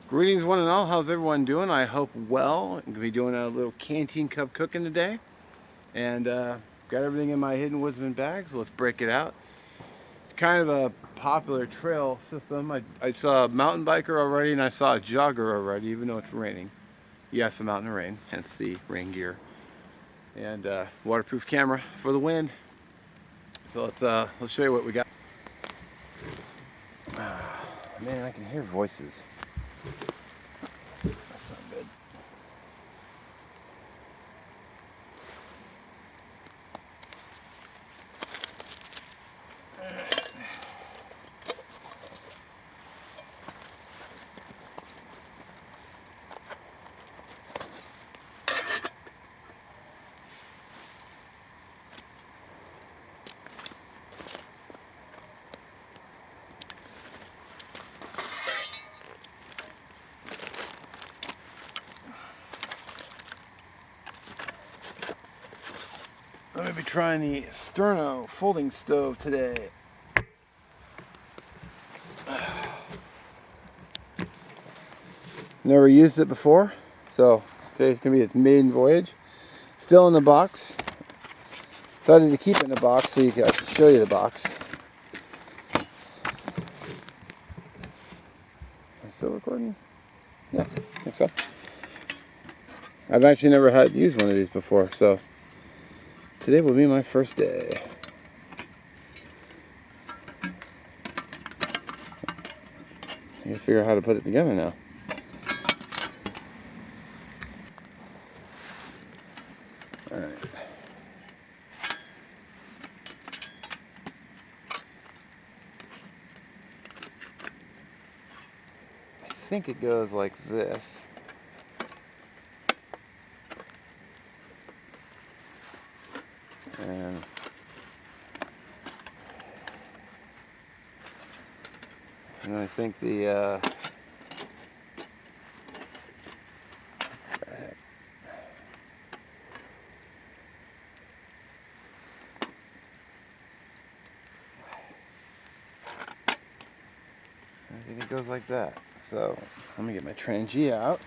Greetings one and all, how's everyone doing? I hope well. I'm going to be doing a little Canteen cup cooking today. And got everything in my Hidden Woodsman bag, so let's break it out. It's kind of a popular trail system. I saw a mountain biker already and I saw a jogger already, even though it's raining. Yes, I'm out in the rain, hence the rain gear. And waterproof camera for the wind. So let's show you what we got. Man, I can hear voices. That's not good. I'm going to be trying the Sterno folding stove today. Never used it before, so today's going to be its maiden voyage. Still in the box. Decided to keep it in the box so I can show you the box. Am I still recording? Yeah, I think so. I've actually never had used one of these before, so today will be my first day. I gotta figure out how to put it together now. Alright. I think it goes like this. And I think the it goes like that. So let me get my Trangia out.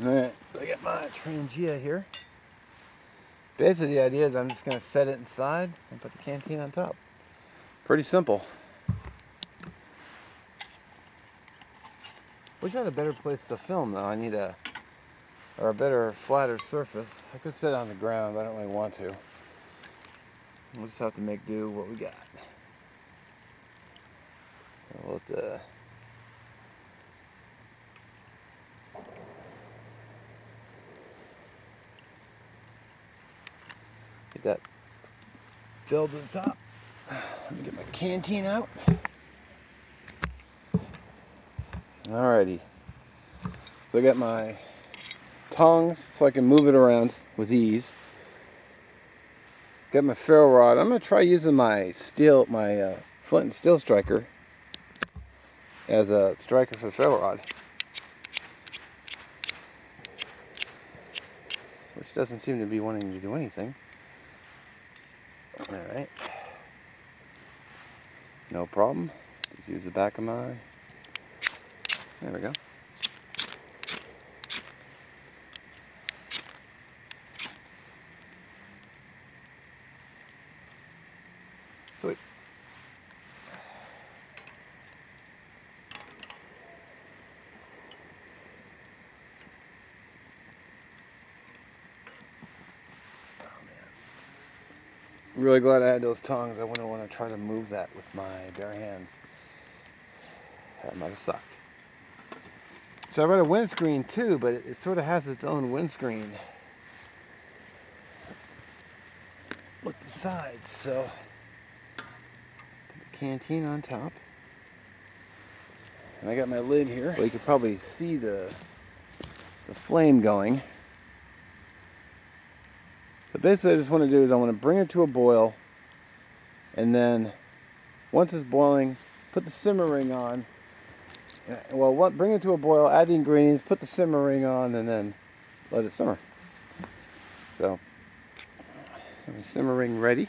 Alright, so I got my Trangia here. Basically the idea is I'm just going to set it inside and put the canteen on top. Pretty simple. Wish I had a better place to film though. I need a better, flatter surface. I could sit on the ground, but I don't really want to. We'll just have to make do what we got. We'll get that filled to the top. Let me get my canteen out. Alrighty. So I got my tongs so I can move it around with ease. Got my ferro rod. I'm going to try using my flint and steel striker as a striker for the ferro rod, which doesn't seem to be wanting to do anything. Alright. No problem. Just use the back of my... There we go. Sweet. Really glad I had those tongs. I wouldn't want to try to move that with my bare hands. That might have sucked. So I got a windscreen too, but it sort of has its own windscreen with the sides. So put the canteen on top. And I got my lid here. Well, you can probably see the flame going. But basically, I just want to do is I want to bring it to a boil, and then once it's boiling, put the simmer ring on. Well, bring it to a boil, add the ingredients, put the simmer ring on, and then let it simmer. So, have the simmer ring ready.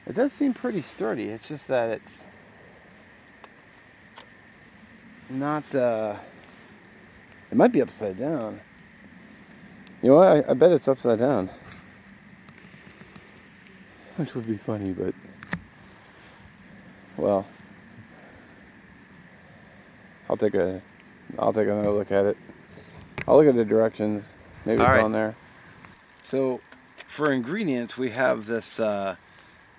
It does seem pretty sturdy. It's just that it's not, it might be upside down. You know what? I bet it's upside down. Which would be funny, but, well, I'll take another look at it. I'll look at the directions. Maybe it's on there. So, for ingredients, we have this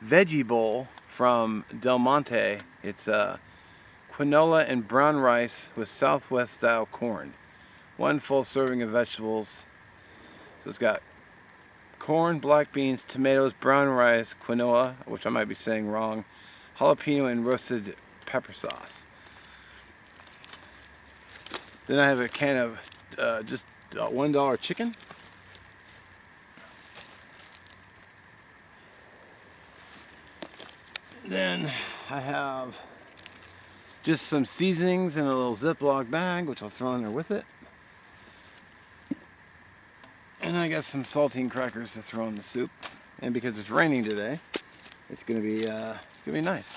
veggie bowl from Del Monte. It's quinoa and brown rice with Southwest style corn. 1 full serving of vegetables. So it's got corn, black beans, tomatoes, brown rice, quinoa, which I might be saying wrong, jalapeno, and roasted pepper sauce. Then I have a can of just $1 chicken. Then I have just some seasonings in a little Ziploc bag, which I'll throw in there with it. And I got some saltine crackers to throw in the soup. And because it's raining today, it's gonna be nice.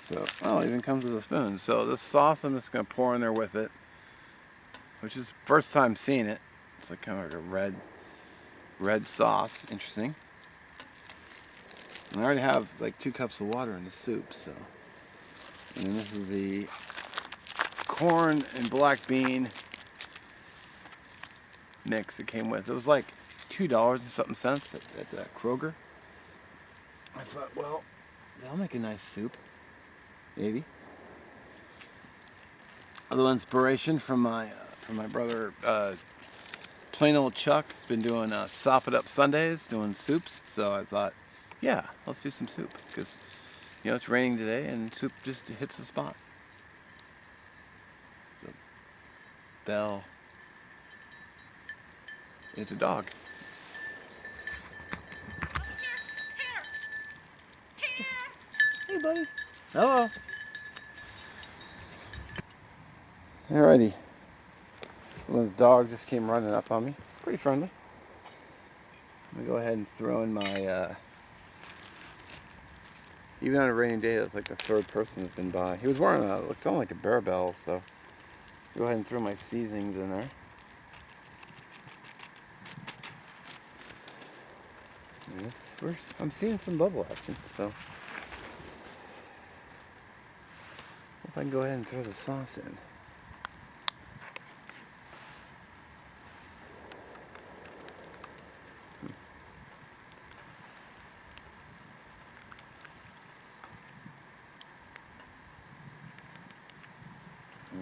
So, oh, it even comes with a spoon. So this sauce I'm just gonna pour in there with it, which is first time seeing it. It's like kind of like a red sauce. Interesting. And I already have like 2 cups of water in the soup, so. And then this is the corn and black bean mix it came with. It was like $2 and something cents at Kroger. I thought, well, that'll make a nice soup, maybe. A little inspiration from my brother, plain old Chuck. He's been doing Sop It Up Sundays, doing soups. So I thought, yeah, let's do some soup because you know it's raining today and soup just hits the spot. So, Belle. It's a dog. Here. Hey, buddy. Hello. Alrighty. So this dog just came running up on me. Pretty friendly. I'm gonna go ahead and throw in my. Even on a rainy day, it's like the 3rd person that's been by. He was wearing a, looks something like a bear bell, so go ahead and throw my seasonings in there. I'm seeing some bubble action, so if I can go ahead and throw the sauce in.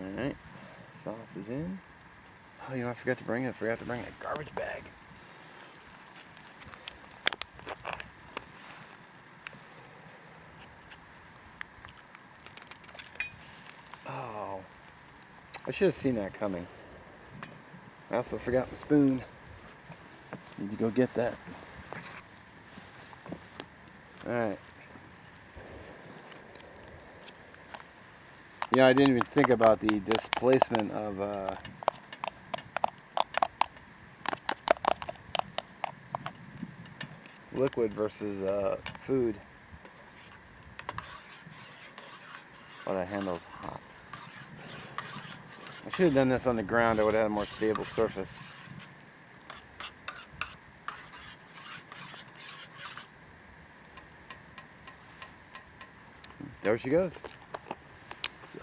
Alright, sauce is in. Oh, you know, I forgot to bring a garbage bag. Oh, I should have seen that coming. I also forgot my spoon. Need to go get that. Alright. Yeah, I didn't even think about the displacement of liquid versus food. Oh, that handle's hot. I should have done this on the ground. I would have had a more stable surface. There she goes. So,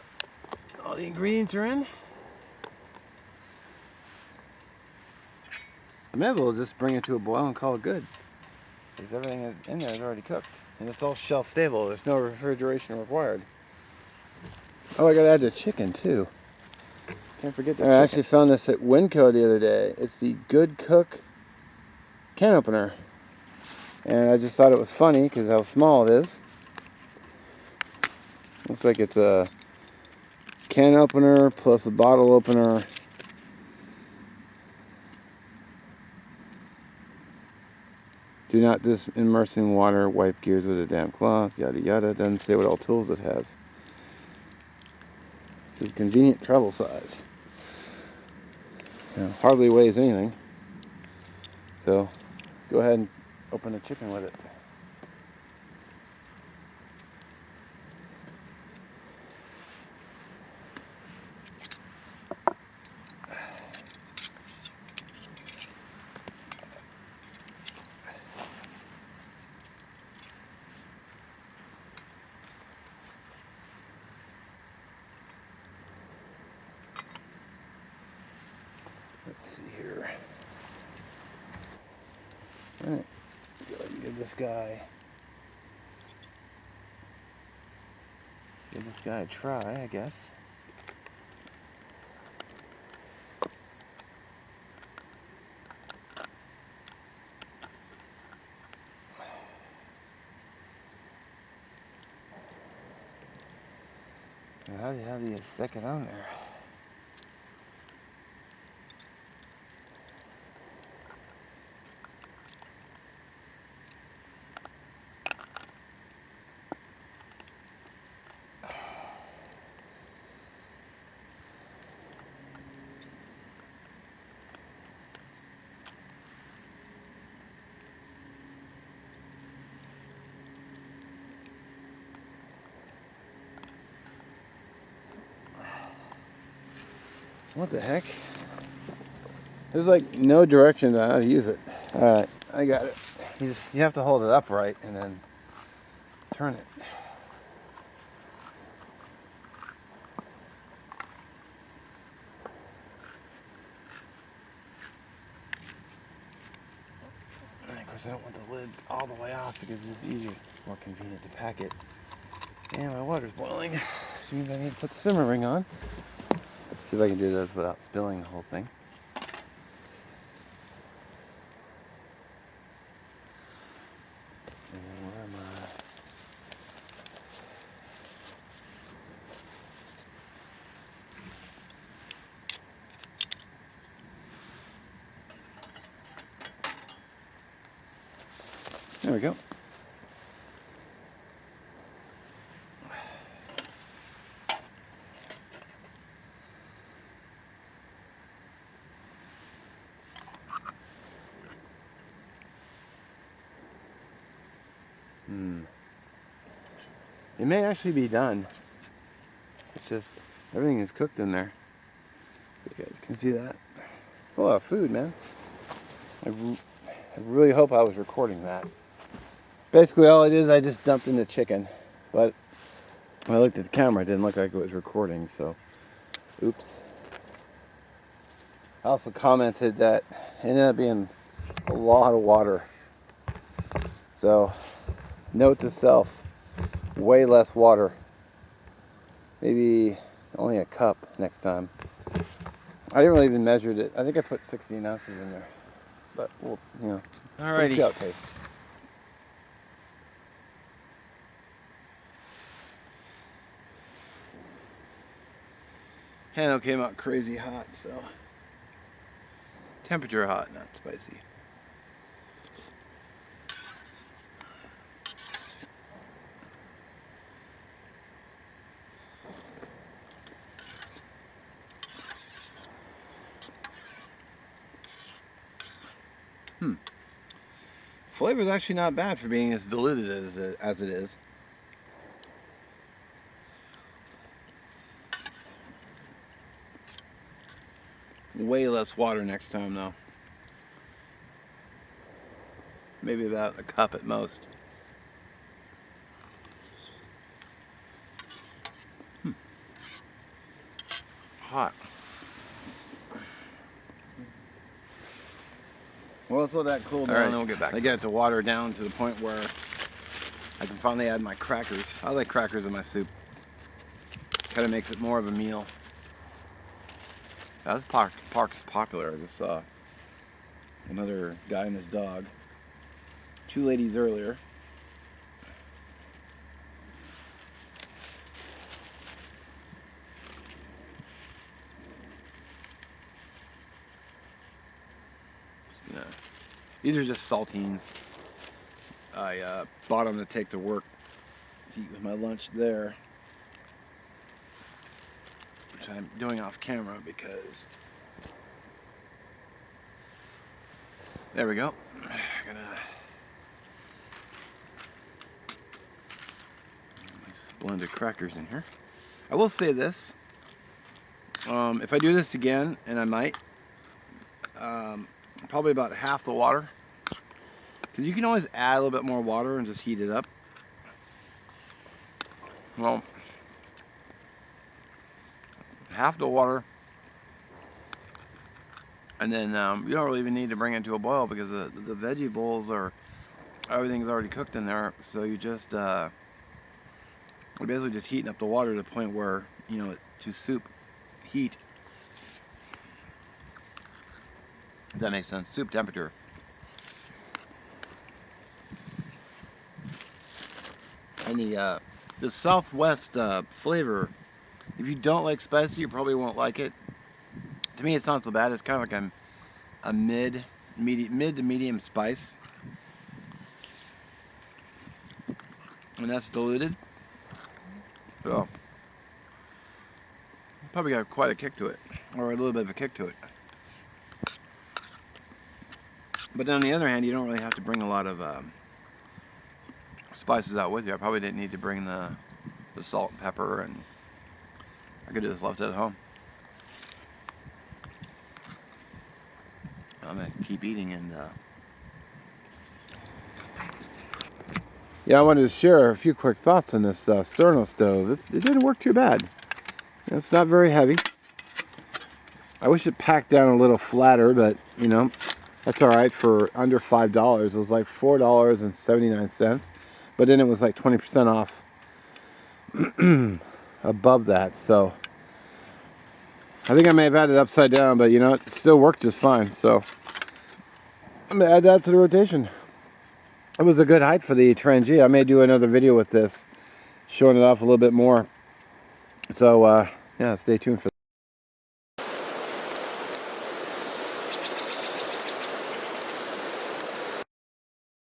all the ingredients are in. I may as well just bring it to a boil and call it good. Because everything is in there is already cooked. And it's all shelf stable. There's no refrigeration required. Oh, I gotta add the chicken too. Can't forget the chicken. I actually found this at Winco the other day. It's the Good Cook can opener. And I just thought it was funny because how small it is. Looks like it's a can opener plus a bottle opener. Do not just immerse in water, wipe gears with a damp cloth, yada yada. Doesn't say what all tools it has. This is convenient travel size. You know, hardly weighs anything. So, let's go ahead and open the chicken with it. Let's see here. All right, go ahead and give this guy a try, I guess. How the hell do you stick it on there? What the heck? There's like no direction on how to use it. Alright, I got it. You have to hold it upright and then turn it. And of course I don't want the lid all the way off because it's easier, more convenient to pack it. And my water's boiling, which means I need to put the simmer ring on. See if I can do this without spilling the whole thing. And where am I? There we go. It may actually be done. It's just everything is cooked in there. You guys can see that. A lot of food, man. I really hope I was recording that. Basically, all I did is I just dumped in the chicken, but when I looked at the camera, it didn't look like it was recording. So, oops. I also commented that it ended up being a lot of water. So, note to self. Way less water. Maybe only a cup next time. I didn't really even measure it. I think I put 16 ounces in there. But, well, you know. Alrighty. See how it tastes. Handle came out crazy hot, so. Temperature hot, not spicy. Flavor is actually not bad for being as diluted as it is. Way less water next time though. Maybe about a cup at most. Hot. Well, let's let that cool down and then we'll get back. I got the water down to the point where I can finally add my crackers. I like crackers in my soup. Kind of makes it more of a meal. This park's popular. I just saw another guy and his dog. 2 ladies earlier. Yeah. These are just saltines. I bought them to take to work to eat with my lunch there. Which I'm doing off camera because... There we go. I'm gonna... Nice blend of crackers in here. I will say this. If I do this again, and I might, probably about half the water. Because you can always add a little bit more water and just heat it up. Well, half the water And then you don't really even need to bring it to a boil because the veggie bowls are, everything's already cooked in there. So you just you're basically just heating up the water to the point where, you know, to soup heat. If that makes sense. Soup temperature. And the Southwest flavor, if you don't like spicy, you probably won't like it. To me, it's not so bad. It's kind of like a mid to medium spice, and that's diluted. So probably got quite a kick to it, or a little bit of a kick to it. But then on the other hand, you don't really have to bring a lot of spices out with you. I probably didn't need to bring the salt and pepper, and I could have just left it at home. I'm gonna keep eating, and yeah, I wanted to share a few quick thoughts on this Sterno stove. It didn't work too bad. It's not very heavy. I wish it packed down a little flatter, but you know, that's all right for under $5. It was like $4.79, but then it was like 20% off above that. So I think I may have had it upside down, but you know, it still worked just fine. So I'm gonna add that to the rotation. It was a good height for the Trangia. I may do another video with this, showing it off a little bit more. So yeah, stay tuned for that.